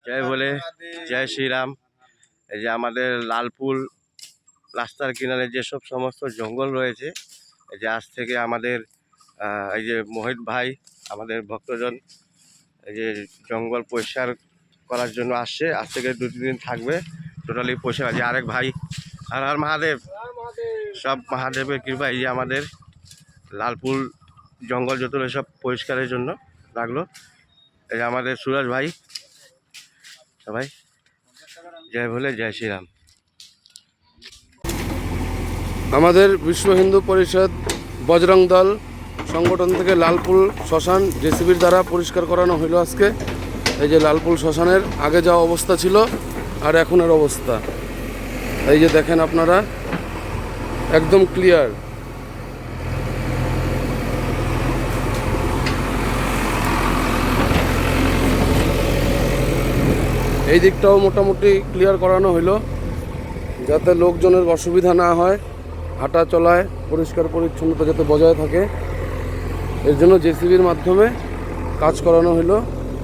জয় বলে জয় শ্রীরাম। এই যে আমাদের লালপুর রাস্তার কিনারে যেসব সমস্ত জঙ্গল রয়েছে, এই যে আজ থেকে আমাদের এই যে মোহিত ভাই আমাদের ভক্তজন এই যে জঙ্গল পরিষ্কার করার জন্য আসছে। আজ থেকে 2-3 দিন থাকবে, টোটালি পরিষ্কার। যে আরেক ভাই আর আর মহাদেব, সব মহাদেবের কৃপা। এই যে আমাদের লালপুর জঙ্গল যত সব পরিষ্কারের জন্য লাগলো। এই যে আমাদের সুরজ ভাই, সবাই জয় ভোলে জয় শ্রীরাম। আমাদের বিশ্ব হিন্দু পরিষদ বজরং দল সংগঠন থেকে লালপুর শ্মশান জেসিবির দ্বারা পরিষ্কার করানো হলো আজকে। এই যে লালপুর শ্মশানের আগে যা অবস্থা ছিল আর এখনের অবস্থা, এই যে দেখেন আপনারা, একদম ক্লিয়ার। এই দিকটাও মোটামুটি ক্লিয়ার করানো হলো যাতে লোকজনের অসুবিধা না হয়, হাঁটা চলায় পরিষ্কার পরিচ্ছন্নতা যাতে বজায় থাকে, এর জন্য জেসিবির মাধ্যমে কাজ করানো হলো।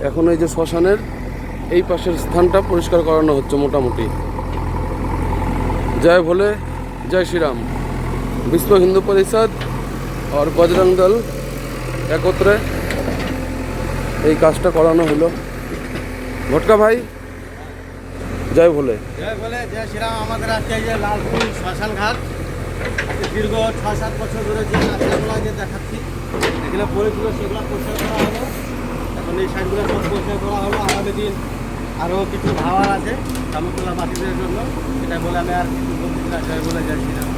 এখন এই যে শ্মশানের এই পাশের স্থানটা পরিষ্কার করানো হচ্ছে মোটামুটি। জয় ভোলে জয় শ্রীরাম। বিশ্ব হিন্দু পরিষদ আর বজরং দল একত্রে এই কাজটা করানো হলো। ভটকা ভাই জয় ভোলে জয় শ্রীরাম। আমাদের আজকে এই যে লালপুর শ্মশান ঘাট দীর্ঘ 6-7 বছর ধরে যে রাস্তাগুলো যে দেখাচ্ছি, এখানে পড়েছিল সেগুলো পরিষ্কার করা হলো। এখন এই সাইডগুলো সব পরিষ্কার করা হলো। আগামী দিন আরও কিছু ভাবার আছে সামুদ্রা মাটিদের জন্য, এটা বলে আমি আর কিছু বলছি না। জয় বলে জয় শ্রীরাম।